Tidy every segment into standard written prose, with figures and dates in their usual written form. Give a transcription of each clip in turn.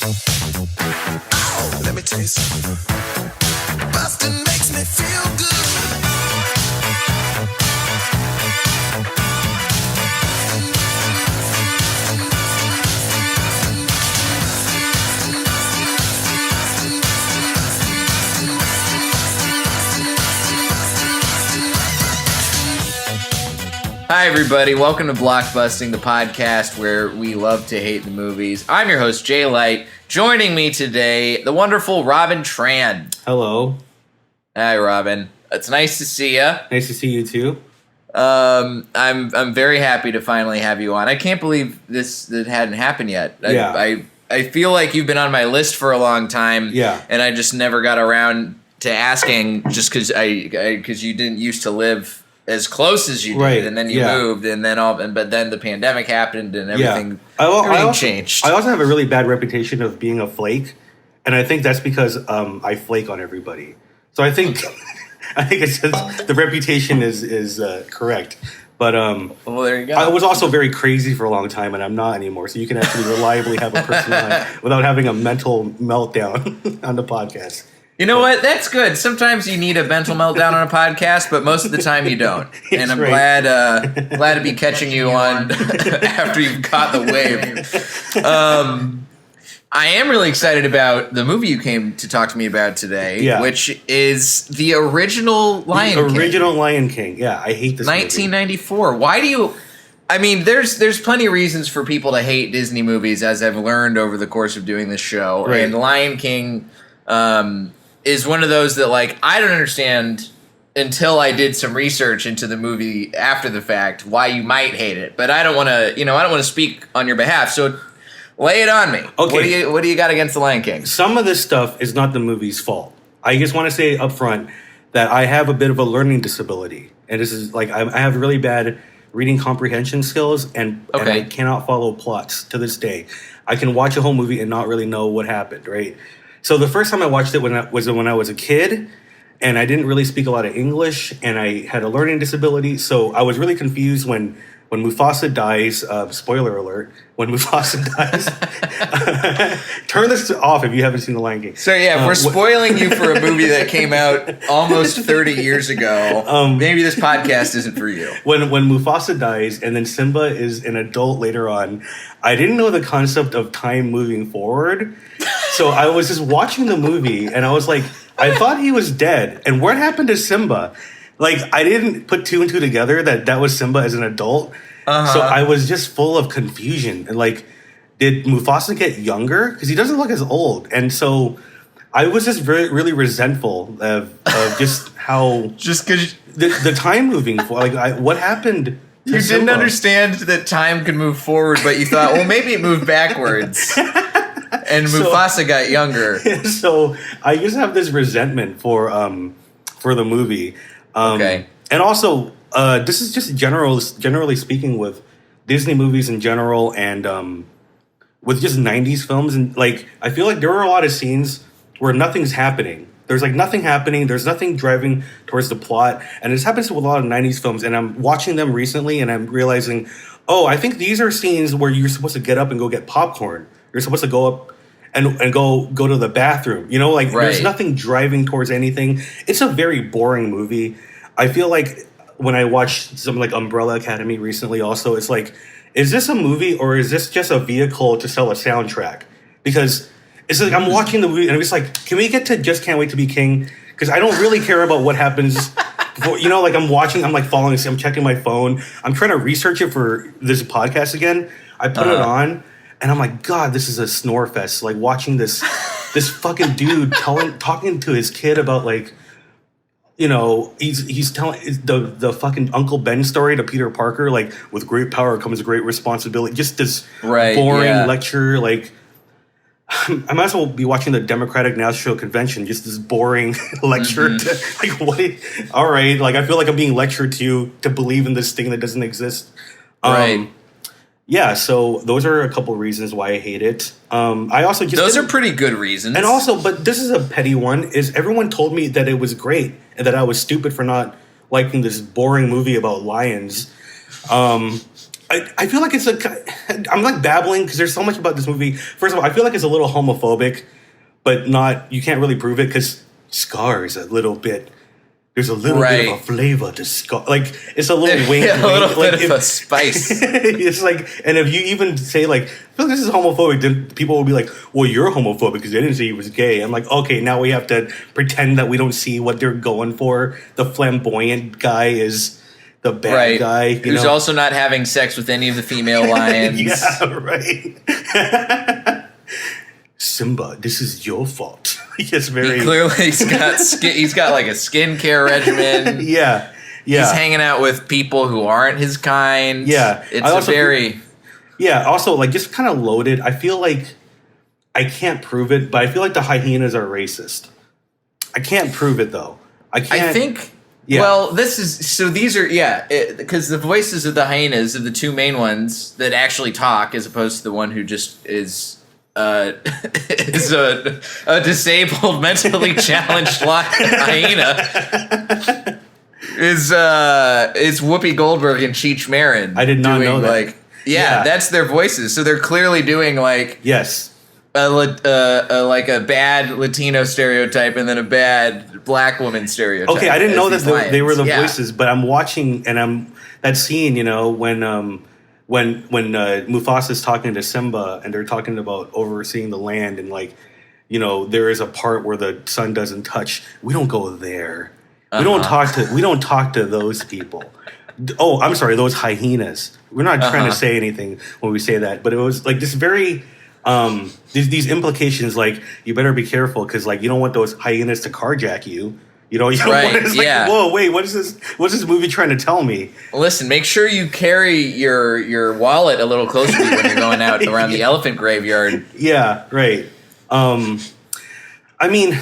Oh, let me tell you something. Busting makes me feel good. Hi, everybody. Welcome to Blockbusting, the podcast where we love to hate the movies. I'm your host, Jay Light. Joining me today, the wonderful Robin Tran. Hello. Hi, Robin. It's nice to see you. Nice to see you too. I'm very happy to finally have you on. I can't believe that hadn't happened yet. I feel like you've been on my list for a long time. Yeah. And I just never got around to asking, just because you didn't used to live as close as you did, right. And then you moved, and then but then the pandemic happened, and everything, everything changed. I also have a really bad reputation of being a flake, and I think that's because I flake on everybody. So I think it's just, the reputation is correct. But well, there you go. I was also very crazy for a long time, and I'm not anymore. So you can actually reliably have a personal life without having a mental meltdown on the podcast. You know what? That's good. Sometimes you need a mental meltdown on a podcast, but most of the time you don't. And I'm glad to be catching you on after you've caught the wave. I am really excited about the movie you came to talk to me about today, which is the original Lion King. The original Lion King. Yeah, I hate this 1994. Movie. Why do you... I mean, there's plenty of reasons for people to hate Disney movies, as I've learned over the course of doing this show. Right. And Lion King... is one of those that, like, I don't understand until I did some research into the movie after the fact why you might hate it. But I don't want to speak on your behalf. So lay it on me. Okay. What do you got against the Lion King? Some of this stuff is not the movie's fault. I just want to say up front that I have a bit of a learning disability, and this is like I have really bad reading comprehension skills, and I cannot follow plots to this day. I can watch a whole movie and not really know what happened. Right. So the first time I watched it when I was a kid, and I didn't really speak a lot of English, and I had a learning disability, so I was really confused when Mufasa dies. Spoiler alert: when Mufasa dies, turn this off if you haven't seen The Lion King. So yeah, we're spoiling you for a movie that came out almost 30 years ago. Maybe this podcast isn't for you. When Mufasa dies, and then Simba is an adult later on, I didn't know the concept of time moving forward. So I was just watching the movie, and I was like, I thought he was dead. And what happened to Simba? Like, I didn't put two and two together that was Simba as an adult. So I was just full of confusion. And, like, did Mufasa get younger? Because he doesn't look as old. And so I was just really resentful of just how... just because... The time moving forward. Like, what happened to Simba? Didn't understand that time could move forward, but you thought, well, maybe it moved backwards. And Mufasa got younger. So I just have this resentment for the movie. And also, this is just generally speaking with Disney movies in general, and with just 90s films. And like, I feel like there are a lot of scenes where nothing's happening. There's like nothing happening. There's nothing driving towards the plot. And this happens with a lot of 90s films. And I'm watching them recently, and I'm realizing, oh, I think these are scenes where you're supposed to get up and go get popcorn. You're supposed to go up and go to the bathroom. You know, like there's nothing driving towards anything. It's a very boring movie. I feel like when I watched something like Umbrella Academy recently also, it's like, is this a movie or is this just a vehicle to sell a soundtrack? Because it's like I'm watching the movie and I'm just like, can we get to Just Can't Wait to Be King? Because I don't really care about what happens before, you know, like I'm like following, I'm checking my phone. I'm trying to research it for this podcast again. I put it on. And I'm like, God, this is a snore fest. Like watching this fucking dude talking to his kid about like, you know, he's telling the fucking Uncle Ben story to Peter Parker. Like, with great power comes great responsibility. Just this boring lecture. Like, I might as well be watching the Democratic National Convention. Just this boring lecture. Like, what? All right. Like, I feel like I'm being lectured to believe in this thing that doesn't exist. Right. Yeah, so those are a couple reasons why I hate it. I also just those are pretty good reasons. And also, but this is a petty one, is everyone told me that it was great and that I was stupid for not liking this boring movie about lions. I feel like it's I'm like babbling because there's so much about this movie. First of all, I feel like it's a little homophobic, but not, you can't really prove it because Scar is a little bit, there's a little bit of a flavor to Scar. Like, it's a little wink. A little bit of a spice. It's like, and if you even say like, I feel like this is homophobic, then people will be like, well, you're homophobic because they didn't say he was gay. I'm like, okay, now we have to pretend that we don't see what they're going for. The flamboyant guy is the bad guy. Who's also not having sex with any of the female lions. Yeah, right. Simba, this is your fault. He's got like a skincare regimen. Yeah. He's hanging out with people who aren't his kind. Yeah. It's also like just kind of loaded. I feel like I can't prove it, but I feel like the hyenas are racist. I can't prove it though. I think well, these are because the voices of the hyenas are the two main ones that actually talk, as opposed to the one who just is a disabled, mentally challenged hyena. Is Whoopi Goldberg and Cheech Marin? I did not know that. That's their voices. So they're clearly doing like like a bad Latino stereotype and then a bad black woman stereotype. Okay, I didn't know that they were the voices, but I'm watching and that scene, when Mufasa's talking to Simba and they're talking about overseeing the land and like, there is a part where the sun doesn't touch. We don't go there. We don't talk to those people. Oh, I'm sorry, those hyenas. We're not trying to say anything when we say that, but it was like this very these implications, like you better be careful because like you don't want those hyenas to carjack you. You don't want it's like, whoa, wait, what is this? What's this movie trying to tell me? Listen, make sure you carry your wallet a little closer to you when you're going out around the elephant graveyard. Yeah, right. I mean,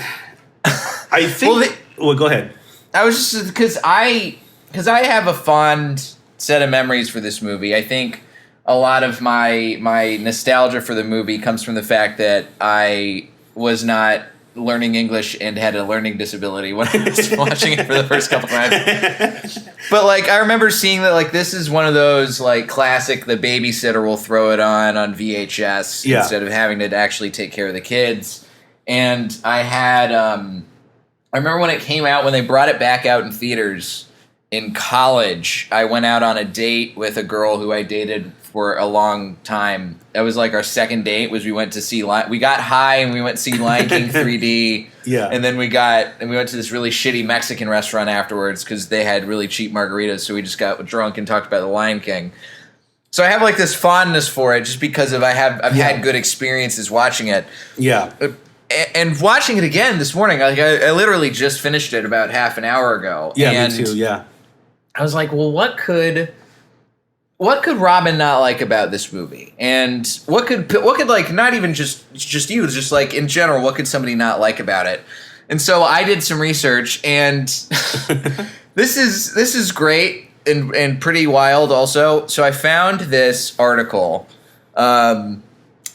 I think. Well, go ahead. I was just because I have a fond set of memories for this movie. I think a lot of my nostalgia for the movie comes from the fact that I was not learning English and had a learning disability when I was watching it for the first couple times. But like I remember seeing that like this is one of those like classic, the babysitter will throw it on VHS instead of having to actually take care of the kids. And I had I remember when it came out, when they brought it back out in theaters in college, I went out on a date with a girl who I dated for a long time. That was like our second date. Was we went to see we got high and we went to see Lion King 3D. And then we went to this really shitty Mexican restaurant afterwards because they had really cheap margaritas. So we just got drunk and talked about the Lion King. So I have like this fondness for it just because I've had good experiences watching it. Yeah. And watching it again this morning, like I literally just finished it about half an hour ago. Yeah, and me too. Yeah. I was like, well, what could Robin not like about this movie? And what could like not even just you, just like in general, what could somebody not like about it? And so I did some research, and this is great and pretty wild also. So I found this article.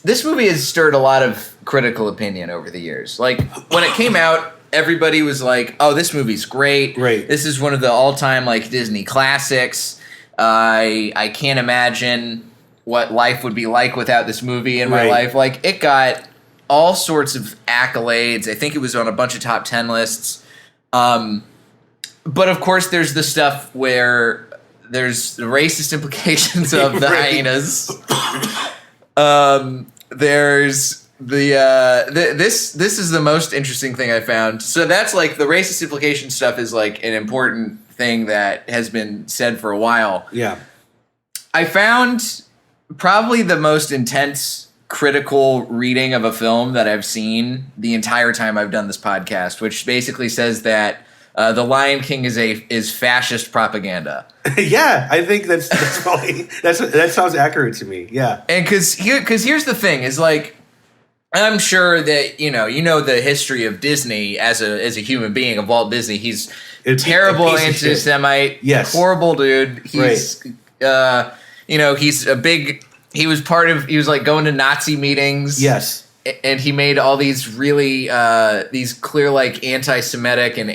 This movie has stirred a lot of critical opinion over the years. Like when it came out, everybody was like, "Oh, this movie's great. This is one of the all-time like Disney classics. I can't imagine what life would be like without this movie in my life." Like it got all sorts of accolades. I think it was on a bunch of top 10 lists. But of course, there's the stuff where there's the racist implications of the hyenas. There's this is the most interesting thing I found. So that's like the racist implication stuff is like an important thing that has been said for a while. Yeah. I found probably the most intense critical reading of a film that I've seen the entire time I've done this podcast, which basically says that The Lion King is fascist propaganda. Yeah, I think that's probably that sounds accurate to me. Yeah. And because here's the thing is like, I'm sure that you know the history of Disney as a human being, of Walt Disney. He's a terrible anti-Semite, horrible dude. He's he was like going to Nazi meetings. Yes. And he made all these really these clear like anti-Semitic and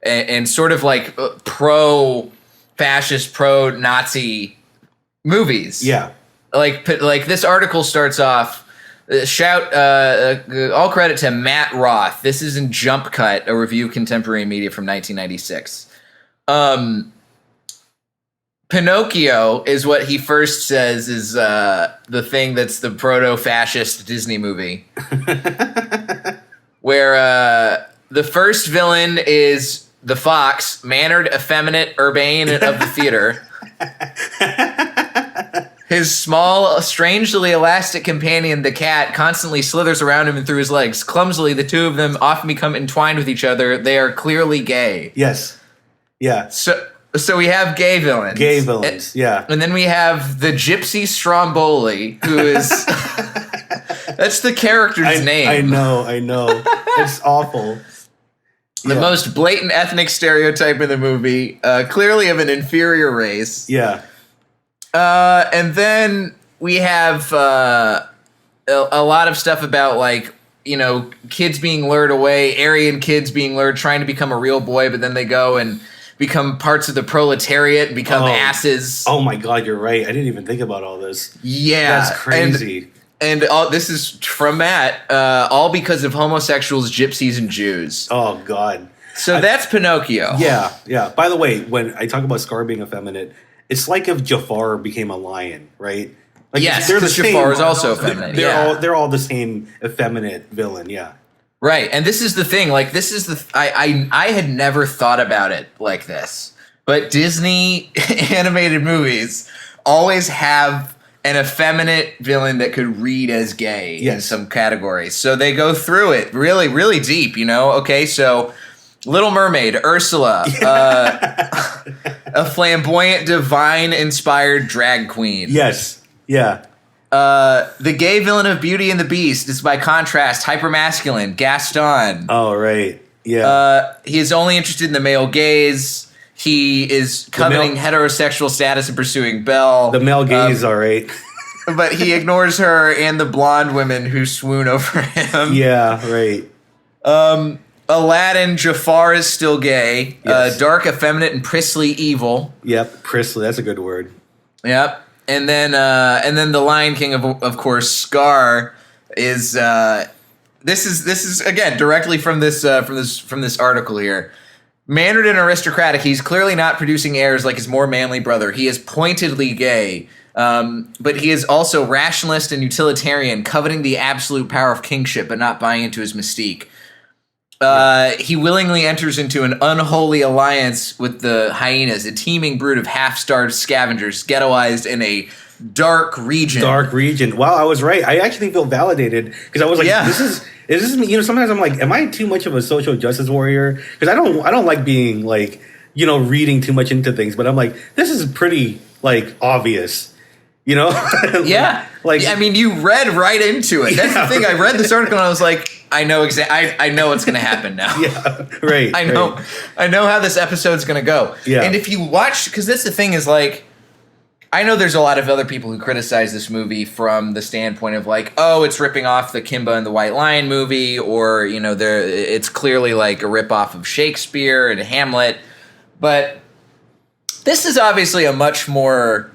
and sort of like pro-fascist, pro-Nazi movies. Yeah. Like this article starts off, all credit to Matt Roth. This is in Jump Cut, a review of contemporary media from 1996. Pinocchio is what he first says is the thing that's the proto-fascist Disney movie. Where the first villain is the fox, mannered, effeminate, urbane of the theater. His small, strangely elastic companion, the cat, constantly slithers around him and through his legs. Clumsily, the two of them often become entwined with each other. They are clearly gay. Yes. Yeah. So we have gay villains. Gay villains, yeah. And then we have the Gypsy Stromboli, who is... that's the character's name. I know. It's awful. The most blatant ethnic stereotype in the movie, clearly of an inferior race. Yeah. And then we have a lot of stuff about, like, you know, kids being lured away, Aryan kids being lured, trying to become a real boy, but then they go and become parts of the proletariat, become asses. Oh my God, you're right. I didn't even think about all this. Yeah. That's crazy. And all this is from Matt, all because of homosexuals, gypsies, and Jews. Oh God. So that's Pinocchio. Yeah, yeah. By the way, when I talk about Scar being effeminate, it's like if Jafar became a lion, right? Like, yes, because Jafar is also effeminate. They're all the same effeminate villain, yeah. Right, and this is the thing. Like, this is the I had never thought about it like this, but Disney animated movies always have an effeminate villain that could read as gay in some categories. So they go through it really, really deep. You know, okay, so Little Mermaid, Ursula, a flamboyant, divine-inspired drag queen. Yes, yeah. The gay villain of Beauty and the Beast is, by contrast, hypermasculine, Gaston. Oh, right. Yeah. He is only interested in the male gaze. He is coveting heterosexual status and pursuing Belle. The male gaze, all right. But he ignores her and the blonde women who swoon over him. Yeah, right. Aladdin, Jafar is still gay. Yes. Dark, effeminate, and prissly evil. Yep, prissly. That's a good word. Yep. And then the Lion King, of course, Scar is this is again directly from this article here. Mannered and aristocratic, he's clearly not producing heirs like his more manly brother. He is pointedly gay, but he is also rationalist and utilitarian, coveting the absolute power of kingship, but not buying into his mystique. He willingly enters into an unholy alliance with the hyenas, a teeming brood of half-starved scavengers, ghettoized in a dark region. Dark region. Wow, I was right. I actually feel validated because I was like, this is you know, sometimes I'm like, am I too much of a social justice warrior? Because I don't like being like, you know, reading too much into things, but I'm like, this is pretty like obvious. You know? Yeah. Like, I mean, you read right into it. That's the thing. I read this article and I was like, I know I know what's going to happen now. Yeah, right. I know how this episode's going to go. Yeah. And if you watch, because that's the thing is like, I know there's a lot of other people who criticize this movie from the standpoint of like, oh, it's ripping off the Kimba and the White Lion movie, or, you know, it's clearly like a ripoff of Shakespeare and Hamlet. But this is obviously a much more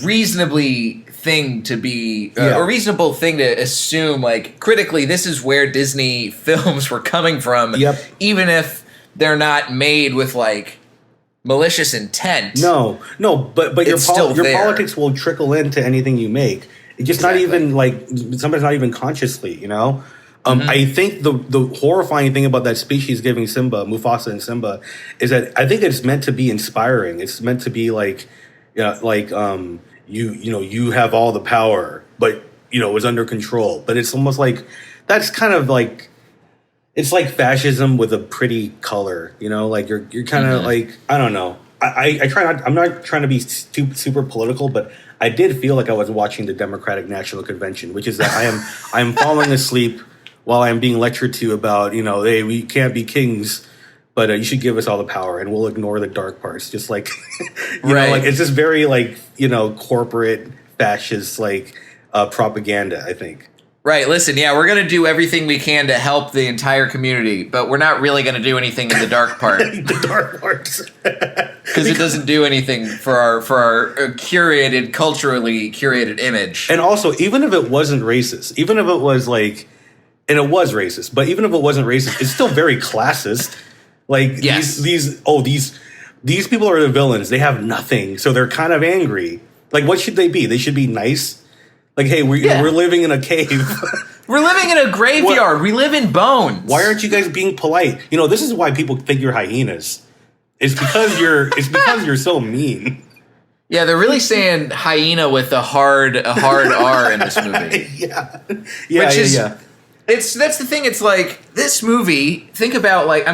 reasonable thing to assume, like, critically, this is where Disney films were coming from. Yep. Even if they're not made with like malicious intent. No, but your there. politics will trickle into anything you make. It's just not even like sometimes not even consciously, you know. I think the horrifying thing about that speech he's giving Simba, Mufasa and Simba, is that I think it's meant to be inspiring. It's meant to be like, you know, you have all the power, but you know, it's under control. But it's almost like that's kind of like, it's like fascism with a pretty color, you know, like you're kind of like, I don't know. I try not, I'm not trying to be super political, but I did feel like I was watching the Democratic National Convention, which is that I am falling asleep while I'm being lectured to about, you know, hey, we can't be kings, but you should give us all the power and we'll ignore the dark parts. Just like, you know, like it's just very like, you know, corporate fascist, like propaganda, I think. Right, listen, yeah, we're going to do everything we can to help the entire community, but we're not really going to do anything in the dark part. The dark parts. Because it doesn't do anything for our curated, culturally curated image. And also, even if it wasn't racist, even if it was like, and it was racist, but even if it wasn't racist, it's still very classist. Like, yes. these people are the villains. They have nothing, so they're kind of angry. Like, what should they be? They should be nice. Like, hey, we're living in a cave. We're living in a graveyard. What? We live in bones. Why aren't you guys being polite? You know, this is why people think you're hyenas. It's because you're so mean. Yeah, they're really saying hyena with a hard R in this movie. Yeah. That's the thing. It's like this movie. Think about like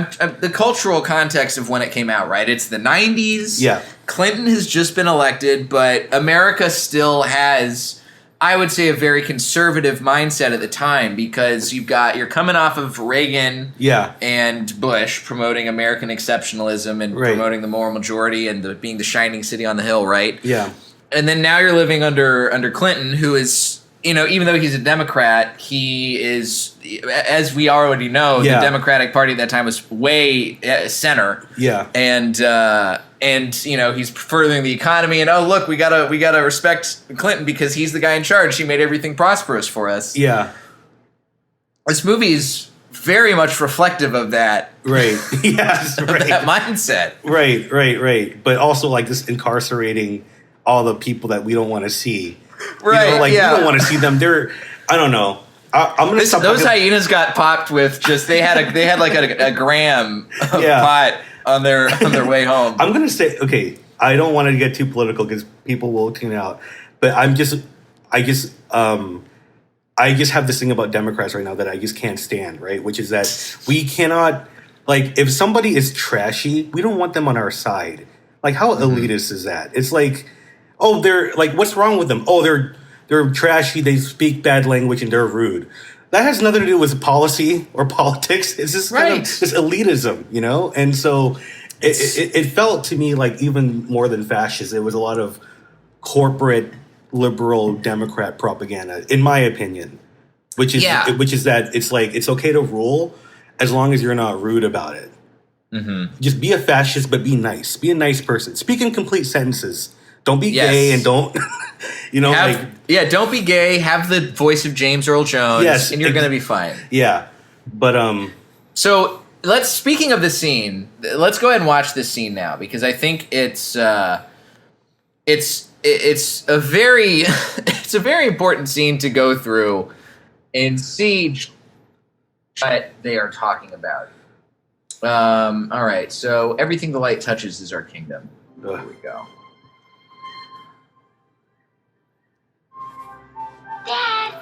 the cultural context of when it came out. Right, it's the 90s. Yeah, Clinton has just been elected, but America still has, I would say, a very conservative mindset at the time because you're coming off of Reagan and Bush promoting American exceptionalism and promoting the moral majority and being the shining city on the hill, right? Yeah. And then now you're living under Clinton, who is, even though he's a Democrat, he is, as we already know, the Democratic Party at that time was way center. Yeah. And he's furthering the economy, and look, we gotta respect Clinton because he's the guy in charge. He made everything prosperous for us. Yeah, this movie is very much reflective of that. Right. Yes. Of that mindset. Right. But also like this incarcerating all the people that we don't want to see. Right. We don't want to see them. I don't know. I'm gonna stop. Those hyenas got popped with just they had like a gram of pot on their way home. I'm gonna say, okay, I don't want to get too political because people will tune out, but I just have this thing about Democrats right now that I just can't stand, right? Which is that we cannot, like, if somebody is trashy, we don't want them on our side. Like, how elitist is that? It's like, oh, they're like, what's wrong with them? Oh, they're trashy, they speak bad language, and they're rude. That has nothing to do with policy or politics. It's just kind of this elitism, And so it felt to me like even more than fascist, it was a lot of corporate liberal Democrat propaganda, in my opinion. Which is that it's like it's okay to rule as long as you're not rude about it. Mm-hmm. Just be a fascist, but be nice. Be a nice person. Speak in complete sentences. Don't be gay and don't, don't be gay. Have the voice of James Earl Jones, and you're going to be fine. Yeah, but So speaking of the scene, let's go ahead and watch this scene now because I think it's a very it's a very important scene to go through and see what they are talking about. All right, so everything the light touches is our kingdom. Here we go. Dad!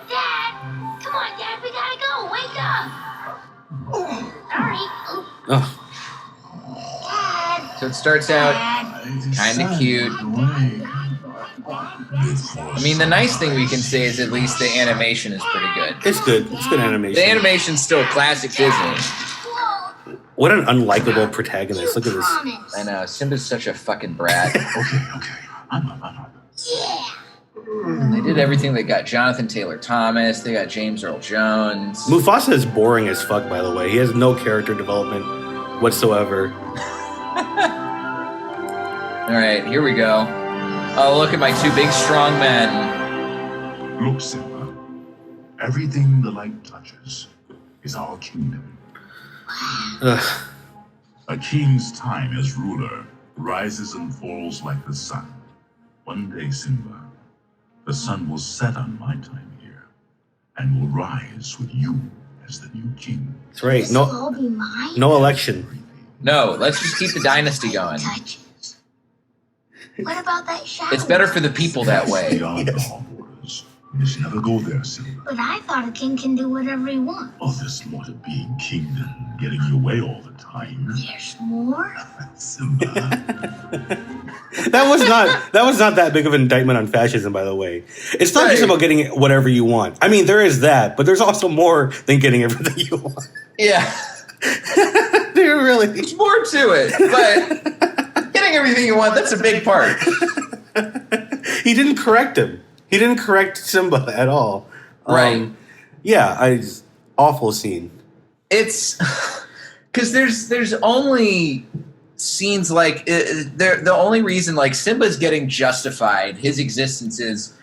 Come on, Dad, we gotta go! Wake up! Sorry. Dad! So it starts out kind of cute. I mean, the nice thing we can say is at least the animation is pretty good. It's good. It's good animation. The animation's still classic Disney. What an unlikable protagonist. Look at this. I know. Simba's such a fucking brat. Okay. I'm. Yeah. They did everything. They got Jonathan Taylor Thomas. They got James Earl Jones. Mufasa is boring as fuck, by the way. He has no character development whatsoever. All right, here we go. Oh, look at my two big, strong men. Look, Simba. Everything the light touches is our kingdom. Ugh. A king's time as ruler rises and falls like the sun. One day, Simba, the sun will set on my time here and will rise with you as the new king. That's right. This will all be mine? No election. No, let's just keep the dynasty going. What about that shadow? It's better for the people that way. Beyond the hall borders. You must never go there, Simba. But I thought a king can do whatever he wants. Oh, there's more to being king than getting your way all the time. There's more? Simba. That was not that big of an indictment on fascism, by the way. It's not just about getting whatever you want. I mean, there is that, but there's also more than getting everything you want. Yeah. There really. There's more to it, but getting everything you want, that's a big part. He didn't correct him. He didn't correct Simba at all. Right. Yeah, awful scene. It's because there's only scenes like the only reason like Simba's getting justified his existence is,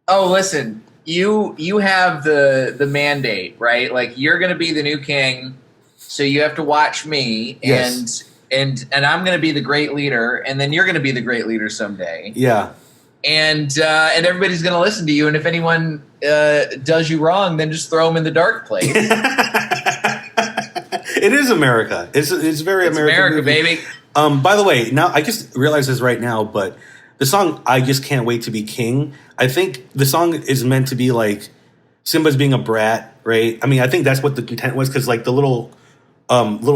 oh listen, you have the mandate, right? Like you're gonna be the new king, so you have to watch me, Yes. and I'm gonna be the great leader, and then you're gonna be the great leader someday. Yeah. And everybody's gonna listen to you, and if anyone does you wrong, then just throw them in the dark place. It is America. It's very It's American America, movie. baby. By the way, now I just realized this right now, but the song "I Just Can't Wait to Be King," I think the song is meant to be like Simba's being a brat, right? I mean, I think that's what the intent was, because like the little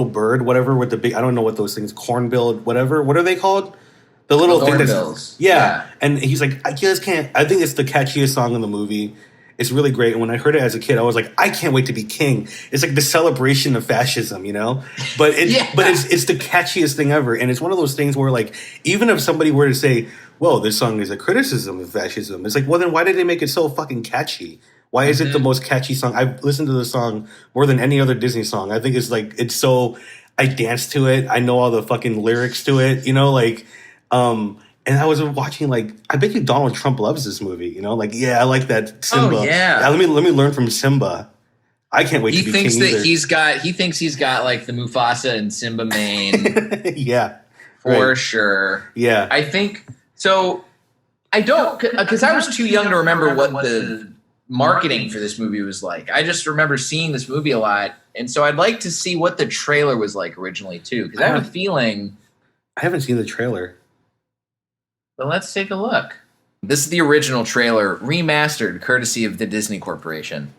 bird, whatever, with the big, I don't know what those things, cornbill, whatever. What are they called? The little thing that's Hornbills. yeah. And he's like, I just can't. I think it's the catchiest song in the movie. It's really great. And when I heard it as a kid, I was like, I can't wait to be king. It's like the celebration of fascism, you know? But it's the catchiest thing ever. And it's one of those things where like, even if somebody were to say, well, this song is a criticism of fascism, it's like, well, then why did they make it so fucking catchy? Why is it the most catchy song? I've listened to the song more than any other Disney song. I think it's like, it's so, I dance to it. I know all the fucking lyrics to it, you know, like, and I was watching, like, I bet you Donald Trump loves this movie, you know? Like, yeah, I like that Simba. Oh, yeah. Let me learn from Simba. I can't wait to be king either. He thinks he's got like the Mufasa and Simba mane. Yeah. For sure. Yeah. I think so. I don't, because I was too young to remember what the marketing for this movie was like. I just remember seeing this movie a lot. And so I'd like to see what the trailer was like originally too, because I have a feeling. I haven't seen the trailer. But let's take a look. This is the original trailer, remastered, courtesy of the Disney Corporation.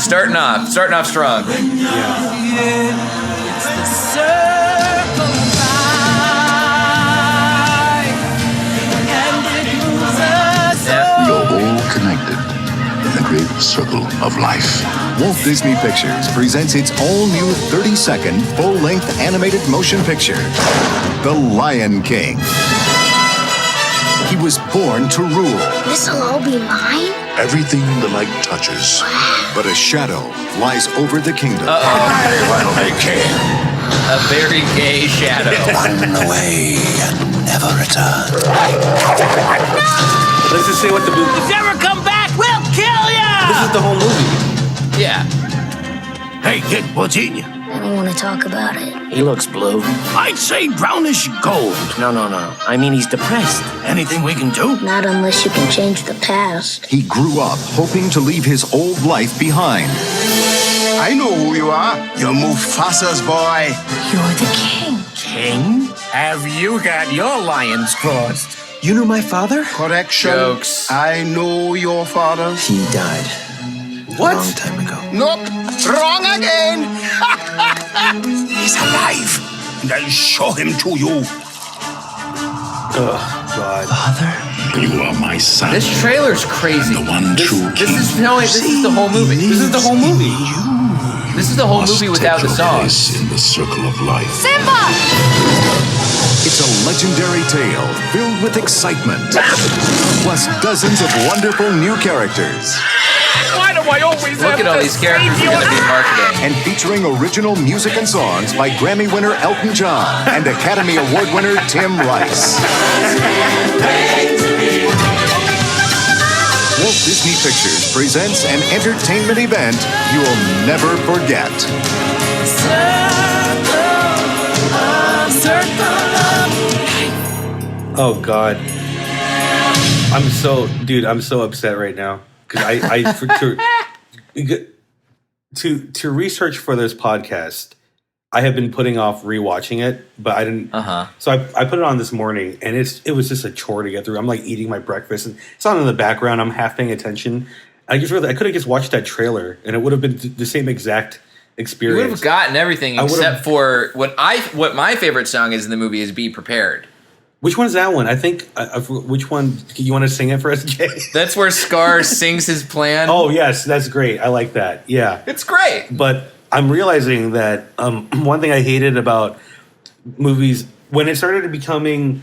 Starting off strong. You're all connected in the great circle of life. Walt Disney Pictures presents its all-new 30-second, full-length animated motion picture, The Lion King. He was born to rule, This'll all be mine? Everything the light touches. but a shadow lies over the kingdom. I will be king. A very gay shadow. One away and never return. Let's just say what the movie. If you ever come back, we'll kill ya! This is the whole movie. Yeah. Hey, kid, what's eating you? I don't want to talk about it. He looks blue. I'd say brownish gold. No. I mean, he's depressed. Anything we can do? Not unless you can change the past. He grew up hoping to leave his old life behind. I know who you are. You're Mufasa's boy. You're the king. King? Have you got your lions crossed? You knew my father? Correction. Jokes. I know your father. He died What? a long time ago. Nope. Wrong again. He's alive. And I'll show him to you. Oh, God. Father? You are my son. This trailer's crazy. The one true king. This is the whole movie. This is the whole movie. This is the whole movie without the songs. In the circle of life. Simba! It's a legendary tale filled with excitement, plus dozens of wonderful new characters, Why do I always Look at all these characters are going to be marketing. and featuring original music and songs by Grammy winner Elton John and Academy Award winner Tim Rice. Walt Disney Pictures presents an entertainment event you'll never forget. Oh, God. I'm so upset right now. Because to research for this podcast, I have been putting off rewatching it, but I didn't. So I put it on this morning, and it was just a chore to get through. I'm like eating my breakfast, and it's on in the background. I'm half paying attention. I could have just watched that trailer, and it would have been the same exact You experience. would have gotten everything except for what my favorite song is in the movie is "Be Prepared." Which one's that one? I think. Which one? You want to sing it for us, Jay? That's where Scar sings his plan. Oh yes, that's great. I like that. Yeah, It's great. but I'm realizing that one thing I hated about movies when it started becoming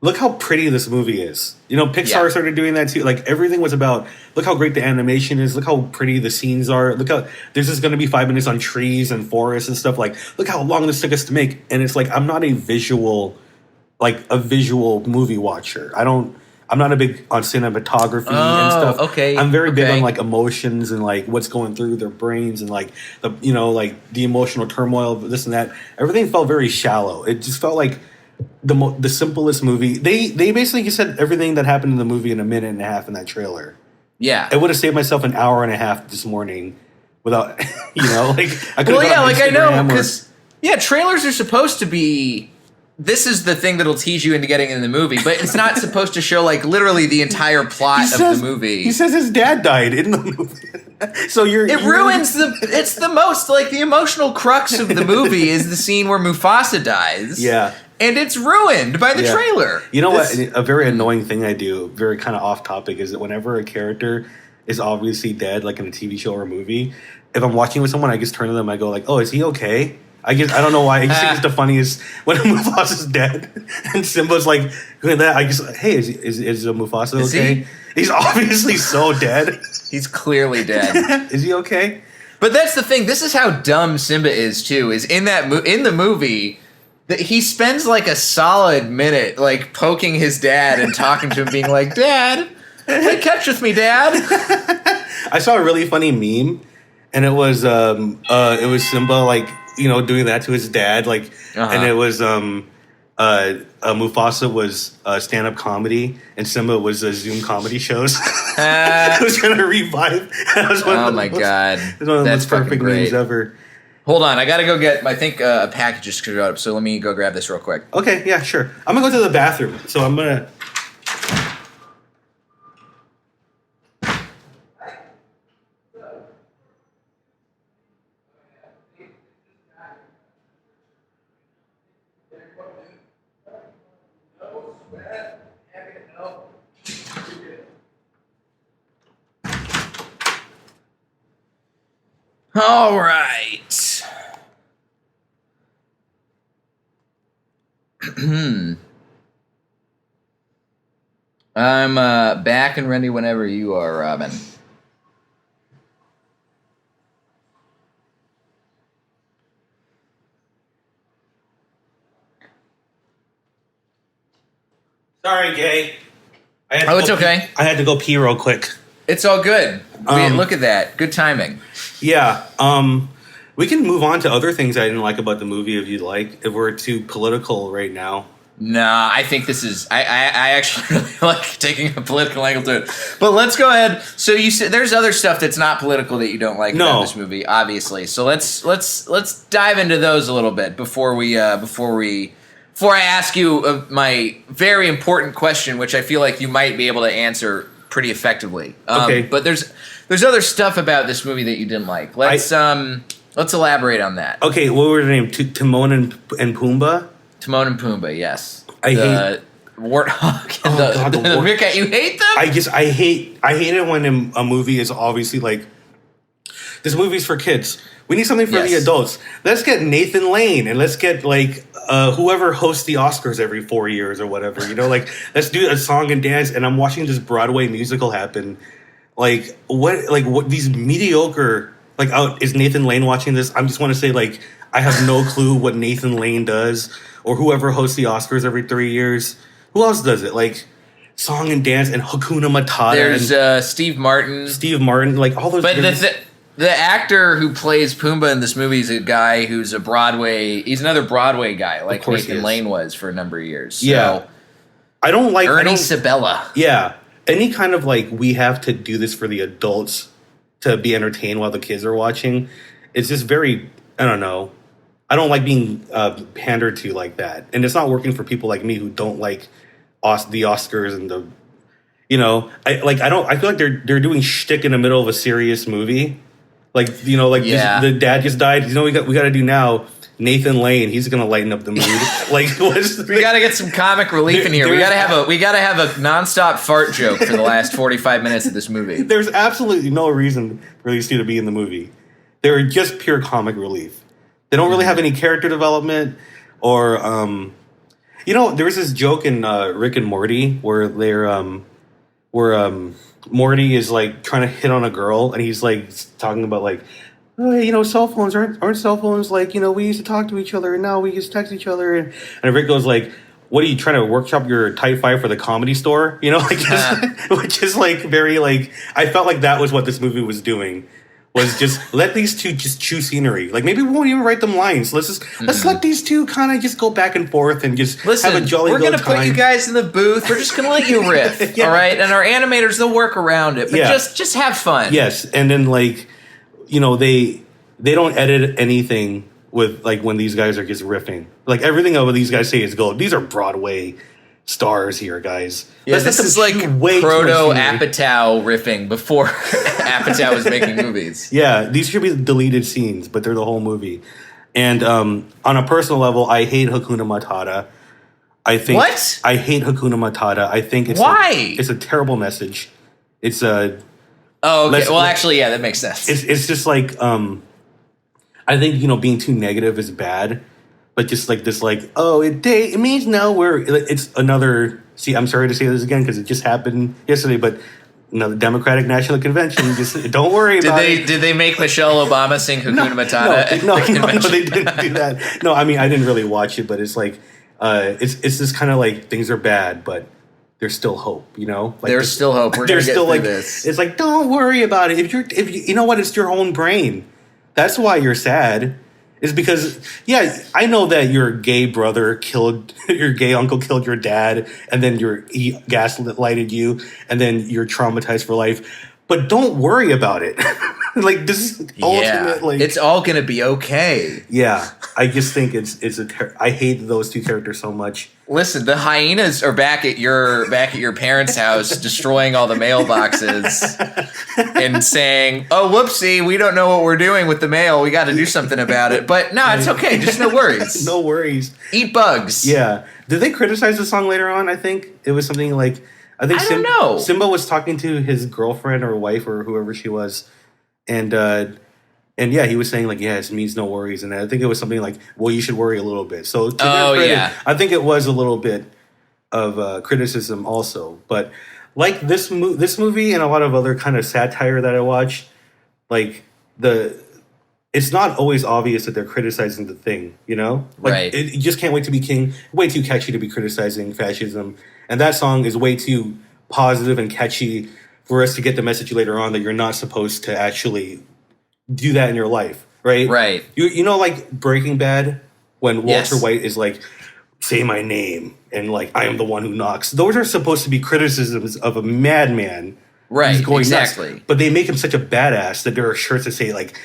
look how pretty this movie is. You know, Pixar started doing that too. Like everything was about, look how great the animation is. Look how pretty the scenes are. Look how this is going to be 5 minutes on trees and forests and stuff. Like, look how long this took us to make. And it's like, I'm not a visual movie watcher. I'm not a big on cinematography and stuff. Okay. I'm very big on like emotions and like what's going through their brains and like the, you know, like the emotional turmoil of this and that. Everything felt very shallow. It just felt like the simplest movie. They basically said everything that happened in the movie in a minute and a half in that trailer. Yeah. I would have saved myself an hour and a half this morning without, you know, like I could. Well, yeah, like I know because trailers are supposed to be. This is the thing that'll tease you into getting in the movie, but it's not supposed to show like literally the entire plot of the movie. He says his dad died in the movie, so it ruins it's the most like the emotional crux of the movie is the scene where Mufasa dies. Yeah, and it's ruined by the trailer. You know what? A very annoying thing I do, very kind of off topic, is that whenever a character is obviously dead, like in a TV show or a movie, if I'm watching with someone, I just turn to them. I go like, "Oh, is he okay?" I don't know why. I just think it's the funniest when Mufasa's dead and Simba's like doing that. I just, hey, is Mufasa okay? He's obviously so dead. He's clearly dead. Is he okay? But that's the thing. This is how dumb Simba is too. Is in the movie that he spends like a solid minute like poking his dad and talking to him, being like, "Dad, play catch with me, Dad." I saw a really funny meme, and it was Simba like, you know, doing that to his dad, like, and it was Mufasa was stand-up comedy, and Simba was Zoom comedy shows. It was gonna revive. Oh my god, it's one of the most perfect memes ever. Hold on, I gotta go get. I think a package just showed up, so let me go grab this real quick. Okay, yeah, sure. I'm gonna go to the bathroom, so I'm gonna. All right. I'm back and ready whenever you are, Robin. Sorry, Gay. It's okay. I had to go pee real quick. It's all good. Look at that. Good timing. Yeah. We can move on to other things I didn't like about the movie if you'd like. If we're too political right now. Nah, I think this is. I actually really like taking a political angle to it. But let's go ahead. So you said there's other stuff that's not political that you don't like about this movie, obviously. So let's dive into those a little bit before I ask you my very important question, which I feel like you might be able to answer pretty effectively. Okay. But there's other stuff about this movie that you didn't like. Let's elaborate on that. Okay, what were their name? Timon and Pumbaa? Timon and Pumbaa, yes. I hate Warthog and the meerkat. You hate them? I hate it when a movie is obviously like, this movie's for kids. We need something for the adults. Let's get Nathan Lane and let's get like whoever hosts the Oscars every 4 years or whatever. You know, like let's do a song and dance. And I'm watching this Broadway musical happen. Like what these mediocre, like is Nathan Lane watching this? I just want to say like I have no clue what Nathan Lane does or whoever hosts the Oscars every 3 years. Who else does it? Like song and dance and Hakuna Matata. There's Steve Martin, like all those. But the actor who plays Pumbaa in this movie is a guy who's he's another Broadway guy, like Nathan Lane was for a number of years. So yeah. I don't like Ernie Sabella. Yeah. Any kind of like, we have to do this for the adults to be entertained while the kids are watching. It's just very, I don't know. I don't like being pandered to like that. And it's not working for people like me who don't like the Oscars and the, you know, I feel like they're doing shtick in the middle of a serious movie. Like, you know, like the dad just died. You know, we got to do now. Nathan Lane, he's gonna lighten up the mood. Like, we got to get some comic relief in here. We got to have a nonstop fart joke for the last 45 minutes of this movie. There's absolutely no reason for these two to be in the movie. They're just pure comic relief. They don't really have any character development or, You know, there was this joke in Rick and Morty where Morty is like trying to hit on a girl, and he's like talking about like, oh, hey, you know, cell phones aren't cell phones like, you know, we used to talk to each other, and now we just text each other, and Rick goes like, what are you trying to workshop your Type 5 for the Comedy Store? You know, like which is like very like, I felt like that was what this movie was doing. Was just let these two just chew scenery. Like maybe we won't even write them lines. Let's let these two kind of just go back and forth and just have a jolly good time. We're gonna put you guys in the booth. We're just gonna let you riff, all right? And our animators, they'll work around it. But just have fun. Yes, and then like, you know, they don't edit anything with like when these guys are just riffing. Like everything over these guys say is gold. These are Broadway stars here, guys. Yeah, this is like proto Apatow riffing before Apatow was making movies. Yeah, these should be deleted scenes, but they're the whole movie. And on a personal level, I hate Hakuna Matata. I think what? I hate Hakuna Matata. I think it's it's a terrible message. It's a okay. Well, actually, yeah, that makes sense. It's just like I think, you know, being too negative is bad. But just like this, like, oh, it means no. It's another. See, I'm sorry to say this again because it just happened yesterday. But the Democratic National Convention. Just don't worry about it. Did they make Michelle Obama sing Hakuna Matata? No, they didn't do that. No, I mean I didn't really watch it, but it's like it's this kind of like things are bad, but there's still hope. You know, like there's still hope. We're gonna get through like this. It's like don't worry about it. If you know what, it's your own brain. That's why you're sad. Is because, yeah, I know that your gay brother killed, your gay uncle killed your dad, and then he gaslighted you, and then you're traumatized for life. But don't worry about it. Like, this is ultimate, like... It's all gonna be okay. Yeah, I just think I hate those two characters so much. Listen, the hyenas are back at your parents' house, destroying all the mailboxes and saying, "Oh, whoopsie, we don't know what we're doing with the mail. We got to do something about it." But no, it's okay. Just no worries. No worries. Eat bugs. Yeah. Did they criticize the song later on? I think it was something like I don't know. Simba was talking to his girlfriend or wife or whoever she was, and yeah, he was saying like, yeah, it means no worries, and I think it was something like, well, you should worry a little bit. So to their credit, I think it was a little bit of criticism also, but like this movie and a lot of other kind of satire that I watch, like it's not always obvious that they're criticizing the thing, you know? Like, right. You just can't wait to be king. Way too catchy to be criticizing fascism. And that song is way too positive and catchy for us to get the message later on that you're not supposed to actually do that in your life, right? Right. You know, like Breaking Bad, when Walter White is like, say my name, and like, I am the one who knocks. Those are supposed to be criticisms of a madman. Right, who's going exactly. Nuts. But they make him such a badass that there are shirts that say like,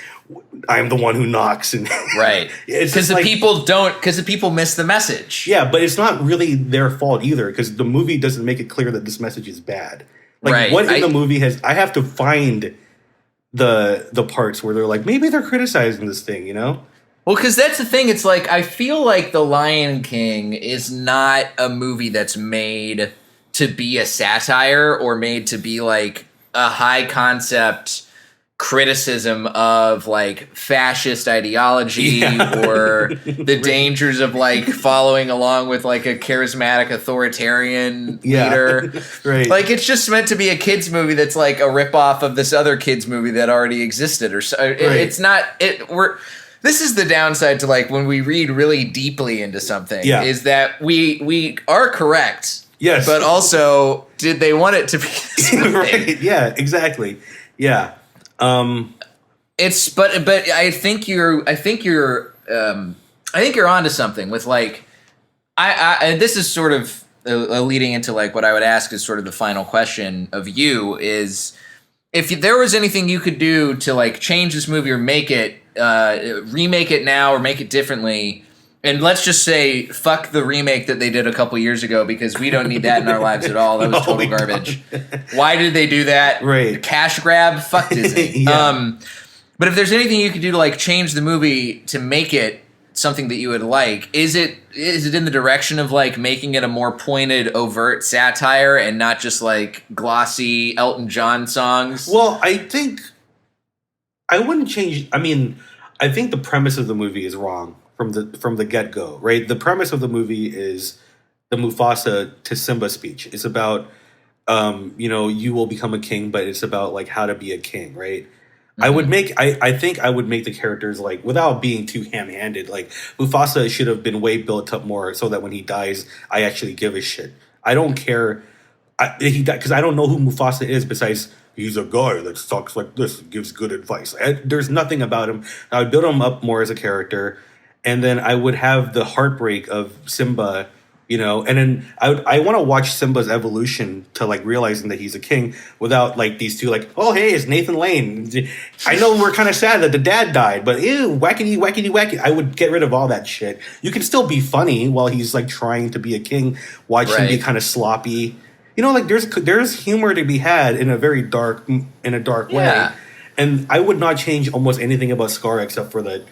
I'm the one who knocks, and right, because the people miss the message. Yeah, but it's not really their fault either, because the movie doesn't make it clear that this message is bad. Like what in the movie I have to find the parts where they're like, maybe they're criticizing this thing, you know? Well, because that's the thing. It's like I feel like The Lion King is not a movie that's made to be a satire or made to be like a high concept criticism of like fascist ideology or the dangers of like following along with like a charismatic authoritarian leader. Right. Like it's just meant to be a kids movie that's like a ripoff of this other kids movie that already existed or so. It's not this is the downside to like when we read really deeply into something is that we are correct. Yes. But also, did they want it to be this way? Right. Yeah, exactly. Yeah. It's but I think you're onto something with like I this is sort of leading into like what I would ask is sort of the final question of you is if there was anything you could do to like change this movie or make it remake it now or make it differently. And let's just say, fuck the remake that they did a couple years ago because we don't need that in our lives at all. That was total garbage. Why did they do that? Right. Cash grab? Fuck Disney. But if there's anything you could do to like change the movie to make it something that you would like, is it in the direction of like making it a more pointed, overt satire and not just like glossy Elton John songs? Well, I think I wouldn't change. I mean, I think the premise of the movie is wrong. From the get-go, right? The premise of the movie is the Mufasa to Simba speech. It's about you will become a king, but it's about like how to be a king, right? I think I would make the characters like, without being too ham-handed, like Mufasa should have been way built up more so that when he dies, I actually give a shit. I don't care because I don't know who Mufasa is besides he's a guy that talks like this, gives good advice. There's nothing about him. I would build him up more as a character, and then I would have the heartbreak of Simba. And then I want to watch Simba's evolution to like realizing that he's a king without like these two like, oh hey, it's Nathan Lane. I know we're kind of sad that the dad died, but ew, wackety wackety wackety. I would get rid of all that shit. You can still be funny while he's like trying to be a king. Watch him be kind of sloppy. Like there's humor to be had in a dark way. And I would not change almost anything about Scar except for the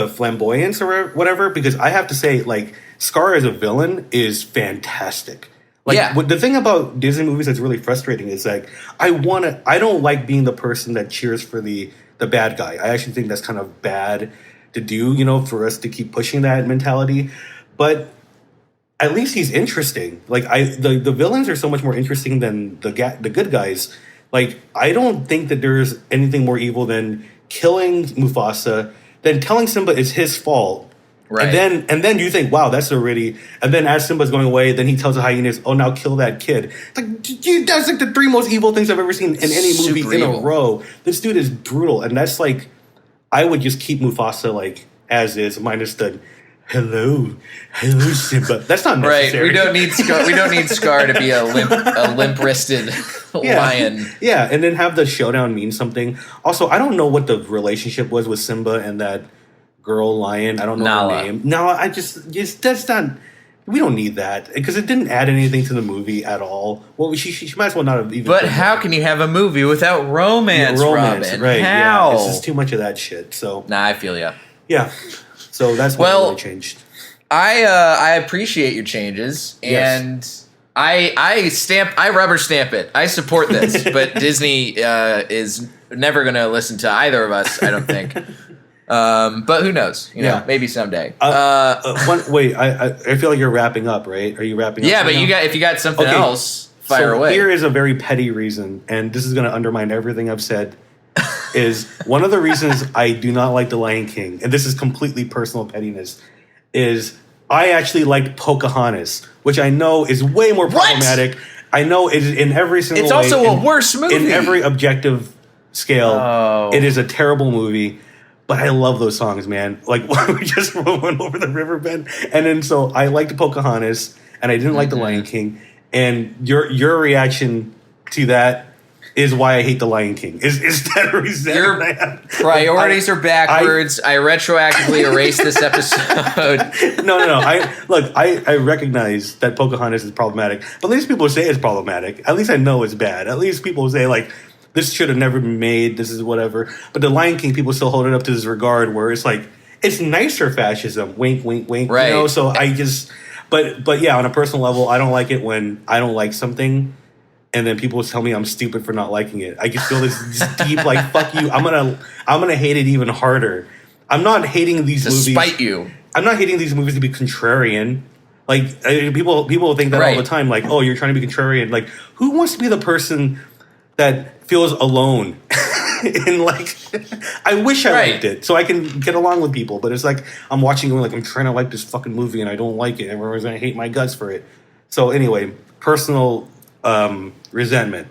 flamboyance or whatever, because I have to say, like, Scar as a villain is fantastic. Like, the thing about Disney movies that's really frustrating is like I don't like being the person that cheers for the bad guy. I actually think that's kind of bad to do, for us to keep pushing that mentality. But at least he's interesting. Like the villains are so much more interesting than the good guys. Like, I don't think that there's anything more evil than killing Mufasa, then telling Simba it's his fault. Right. And then you think, wow, that's already... And then as Simba's going away, then he tells the hyenas, oh, now kill that kid. It's like, dude, that's like the three most evil things I've ever seen in any movie in a row. This dude is brutal. And that's like... I would just keep Mufasa like as is, minus the... Hello, Simba. That's not necessary. Right. We don't need Scar to be a limp-wristed lion. Yeah, and then have the showdown mean something. Also, I don't know what the relationship was with Simba and that girl lion. I don't know her name. Nala. That's not. We don't need that because it didn't add anything to the movie at all. Well, she might as well not have even. But how can you have a movie without romance, Robin? Right? How? Yeah, it's just too much of that shit. So. Nah, I feel ya. Yeah. So that's what really changed. I appreciate your changes, and I rubber stamp it. I support this, but Disney is never going to listen to either of us, I don't think. But who knows? Maybe someday. Wait, I feel like you're wrapping up, right? Are you wrapping up? Yeah, but if you got something else, fire away. Here is a very petty reason, and this is going to undermine everything I've said. Is one of the reasons I do not like The Lion King, and this is completely personal pettiness, is I actually liked Pocahontas, which I know is way more problematic. I know it is in every single way. It's also a worse movie. In every objective scale, it is a terrible movie. But I love those songs, man. Like, we just went over the riverbed. And then so I liked Pocahontas, and I didn't like The Lion King. And your reaction to that is why I hate The Lion King. Is that resentment? Your priorities are backwards. I retroactively erased this episode. No. I recognize that Pocahontas is problematic. But at least people say it's problematic. At least I know it's bad. At least people say, like, this should have never been made. This is whatever. But The Lion King, people still hold it up to this regard where it's like, it's nicer fascism. Wink, wink, wink. Right. So I just... But yeah, on a personal level, I don't like it when I don't like something. And then people tell me I'm stupid for not liking it. I can feel this deep, like, fuck you. I'm gonna hate it even harder. I'm not hating these movies to spite you. I'm not hating these movies to be contrarian. Like, people think that all the time. Like, oh, you're trying to be contrarian. Like, who wants to be the person that feels alone? And like, I wish I liked it so I can get along with people. But it's like I'm watching it like I'm trying to like this fucking movie and I don't like it. Everyone's gonna hate my guts for it. So anyway, personal resentment.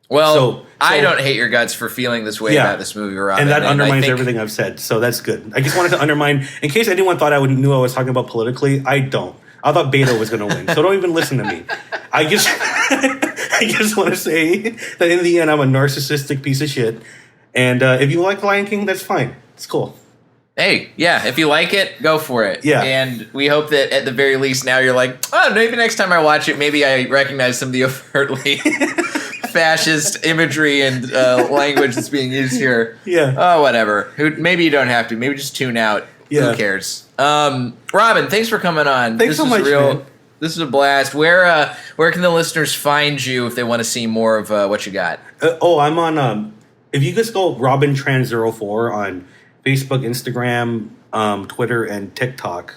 Well, so I don't hate your guts for feeling this way about this movie, Robin. And that undermines everything I've said. So that's good. I just wanted to undermine, in case anyone thought I knew I was talking about politically, I don't. I thought Beto was going to win. So don't even listen to me. I just want to say that in the end, I'm a narcissistic piece of shit. And if you like Lion King, that's fine. It's cool. Hey, yeah, if you like it, go for it. Yeah. And we hope that at the very least now you're like, oh, maybe next time I watch it, maybe I recognize some of the overtly fascist imagery and language that's being used here. Yeah. Oh, whatever. Maybe you don't have to. Maybe just tune out. Yeah. Who cares? Robin, thanks for coming on. Thanks so much, man. This is a blast. Where can the listeners find you if they want to see more of what you got? I'm on... if you just go Robin Tran 04 on Facebook, Instagram, Twitter, and TikTok,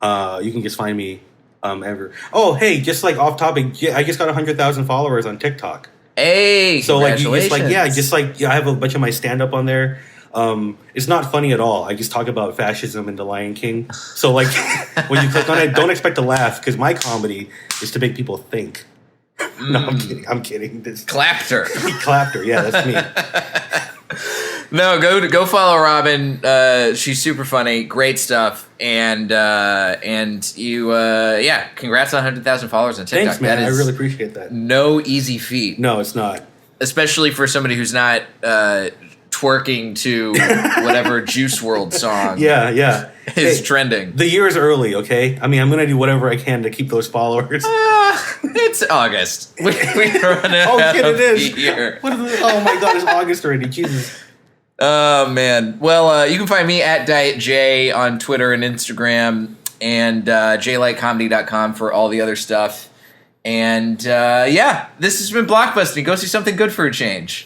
you can just find me. ever. Oh, hey, just like off topic, I just got 100,000 followers on TikTok. Hey, so like congratulations. I have a bunch of my stand up on there. It's not funny at all. I just talk about fascism and the Lion King. So like when you click on it, don't expect to laugh because my comedy is to make people think. No, I'm kidding. This Clapter. Clapter, yeah, that's me. No, go follow Robin. She's super funny, great stuff, and you, congrats on 100,000 followers on TikTok. Thanks, man. That is I really appreciate that. No easy feat. No, it's not. Especially for somebody who's not twerking to whatever Juice WRLD song. Yeah. Is trending. The year is early, okay? I mean, I'm gonna do whatever I can to keep those followers. It's August. We're running out it is. the year. Oh my God, it's August already. Jesus. Oh, man. Well, you can find me at Diet J on Twitter and Instagram, and jlightcomedy.com for all the other stuff. And, this has been Blockbusting. Go see something good for a change.